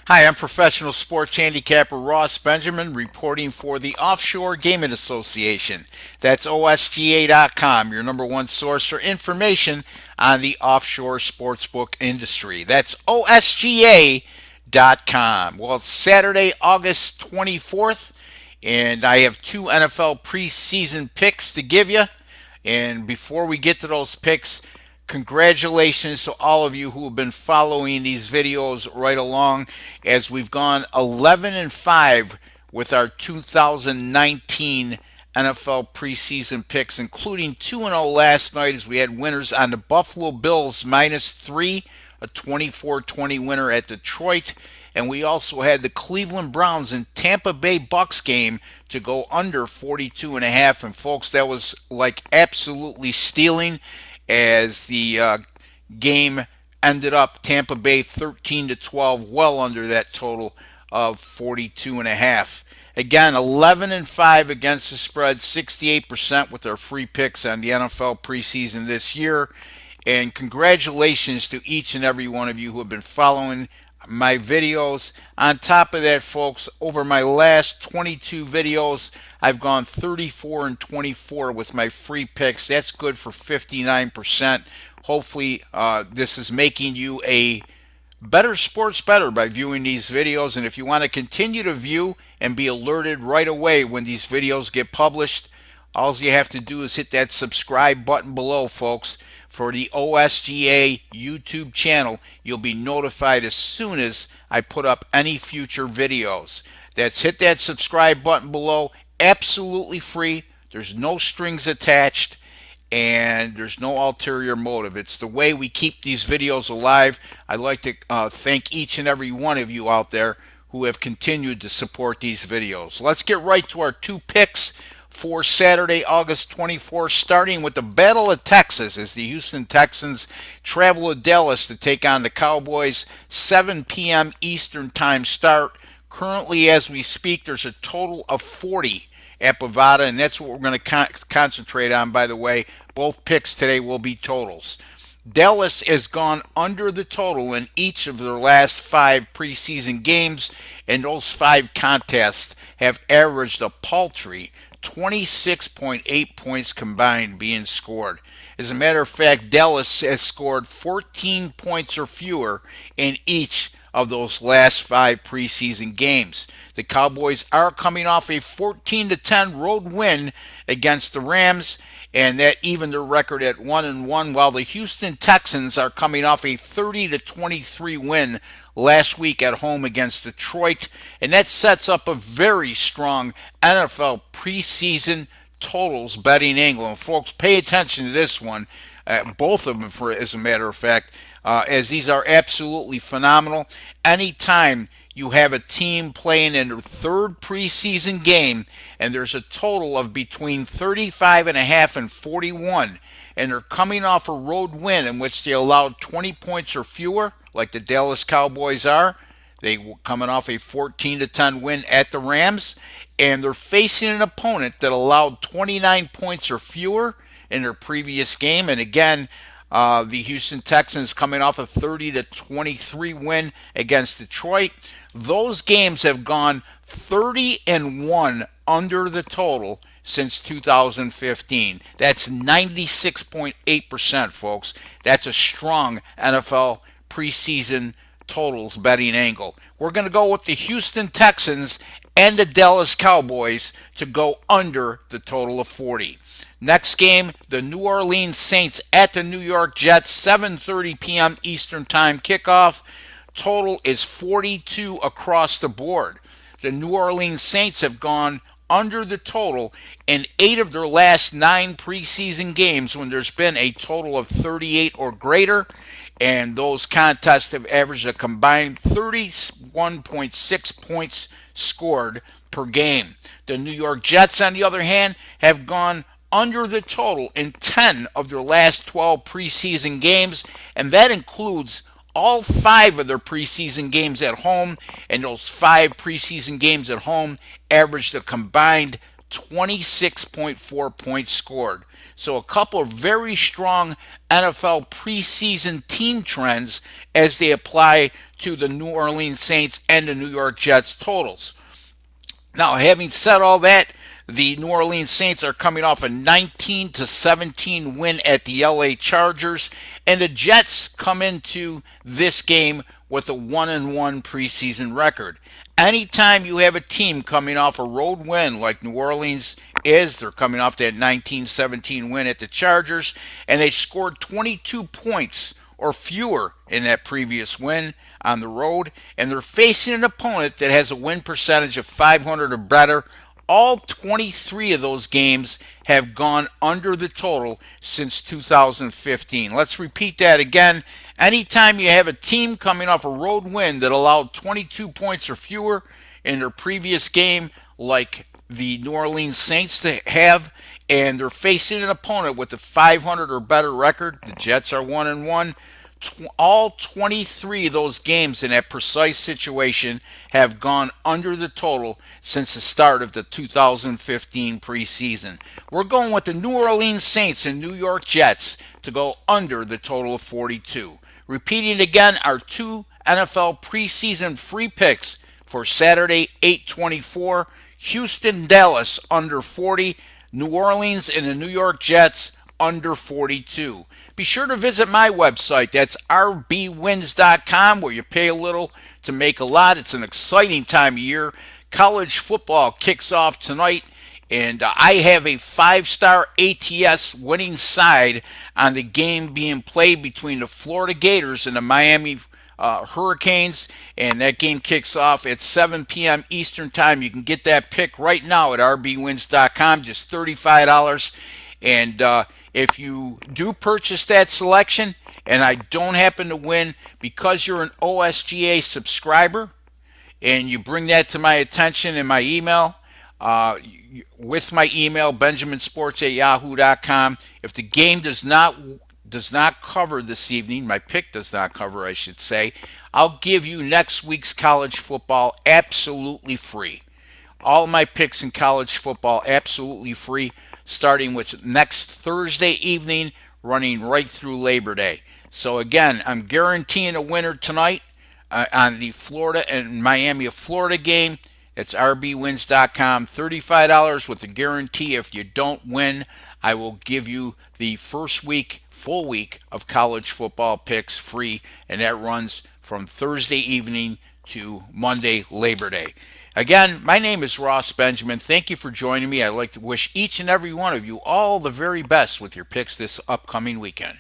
Hi, I'm professional sports handicapper Ross Benjamin reporting for the Offshore Gaming Association. That's OSGA.com, your number one source for information on the offshore sportsbook industry. That's OSGA.com. Well, it's Saturday, August 24th, and I have two NFL preseason picks to give you. And before we get to those picks, congratulations to all of you who have been following these videos right along as we've gone 11 and 5 with our 2019 NFL preseason picks, including 2 0 last night as we had winners on the Buffalo Bills -3, a 24-20 winner at Detroit. And we also had the Cleveland Browns and Tampa Bay Bucks game to go under 42.5. And folks, that was like absolutely stealing as the game ended up Tampa Bay 13-12, well under that total of 42.5. Again, 11 and 5 against the spread, 68% with our free picks on the NFL preseason this year. And congratulations to each and every one of you who have been following my videos. On top of that, folks, over my last 22 videos, I've gone 34 and 24 with my free picks. That's good for 59%. Hopefully, this is making you a better sports better by viewing these videos. And if you want to continue to view and be alerted right away when these videos get published, all you have to do is hit that subscribe button below, folks, for the OSGA YouTube channel. You'll be notified as soon as I put up any future videos. Hit that subscribe button below, absolutely free. There's no strings attached and there's no ulterior motive. It's the way we keep these videos alive. I'd like to thank each and every one of you out there who have continued to support these videos. Let's get right to our two picks for Saturday, August 24th, starting with the Battle of Texas as the Houston Texans travel to Dallas to take on the Cowboys. 7 p.m. Eastern Time start. Currently, as we speak, there's a total of 40 at Bovada, and that's what we're going to concentrate on, by the way. Both picks today will be totals. Dallas has gone under the total in each of their last 5 preseason games, and those 5 contests have averaged a paltry 26.8 points combined being scored. As a matter of fact, Dallas has scored 14 points or fewer in each of those last 5 preseason games. The Cowboys are coming off a 14-10 road win against the Rams, and that evened their record at 1-1, while the Houston Texans are coming off a 30-23 win last week at home against Detroit, and that sets up a very strong NFL preseason totals betting angle. And folks, pay attention to this one, both of them, as a matter of fact, as these are absolutely phenomenal. Anytime you have a team playing in their 3rd preseason game and there's a total of between 35.5 and 41, and they're coming off a road win in which they allowed 20 points or fewer, like the Dallas Cowboys are. They were coming off a 14-10 win at the Rams, and they're facing an opponent that allowed 29 points or fewer in their previous game. And again, the Houston Texans coming off a 30-23 win against Detroit. Those games have gone 30-1 under the total since 2015. That's 96.8%, folks. That's a strong NFL preseason totals betting angle. We're going to go with the Houston Texans and the Dallas Cowboys to go under the total of 40. Next game, the New Orleans Saints at the New York Jets, 7:30 p.m. Eastern Time kickoff. Total is 42 across the board. The New Orleans Saints have gone under the total in 8 of their last 9 preseason games when there's been a total of 38 or greater, and those contests have averaged a combined 31.6 points scored per game. The New York Jets, on the other hand, have gone under the total in 10 of their last 12 preseason games, and that includes all 5 of their preseason games at home, and those 5 preseason games at home averaged a combined 26.4 points scored. So a couple of very strong NFL preseason team trends as they apply to the New Orleans Saints and the New York Jets totals. Now, having said all that, the New Orleans Saints are coming off a 19-17 win at the LA Chargers, and the Jets come into this game with a 1-1 preseason record. Anytime you have a team coming off a road win like New Orleans is, they're coming off that 19-17 win at the Chargers, and they scored 22 points or fewer in that previous win on the road, and they're facing an opponent that has a win percentage of 500 or better. All 23 of those games have gone under the total since 2015. Let's repeat that again. Anytime you have a team coming off a road win that allowed 22 points or fewer in their previous game, like the New Orleans Saints to have, and they're facing an opponent with a 500 or better record, the Jets are 1-1. All 23 of those games in that precise situation have gone under the total since the start of the 2015 preseason. We're going with the New Orleans Saints and New York Jets to go under the total of 42. Repeating again, our two NFL preseason free picks for Saturday, 8/24, Houston, Dallas under 40, New Orleans and the New York Jets under 42. Be sure to visit my website. That's rbwins.com, where you pay a little to make a lot. It's an exciting time of year. College football kicks off tonight, and I have a five-star ATS winning side on the game being played between the Florida Gators and the Miami Hurricanes, and that game kicks off at 7 p.m. Eastern Time. You can get that pick right now at rbwins.com, just $35. And if you do purchase that selection and I don't happen to win, because you're an OSGA subscriber and you bring that to my attention in my email, with my email, benjaminsports@yahoo.com, if the game does not cover this evening, my pick does not cover, I should say, I'll give you next week's college football absolutely free. All my picks in college football absolutely free, starting with next Thursday evening, running right through Labor Day. So again, I'm guaranteeing a winner tonight on the Florida and Miami of Florida game. It's rbwins.com, $35 with a guarantee. If you don't win, I will give you the first week, full week of college football picks free, and that runs from Thursday evening to Monday, Labor Day. Again, my name is Ross Benjamin. Thank you for joining me. I'd like to wish each and every one of you all the very best with your picks this upcoming weekend.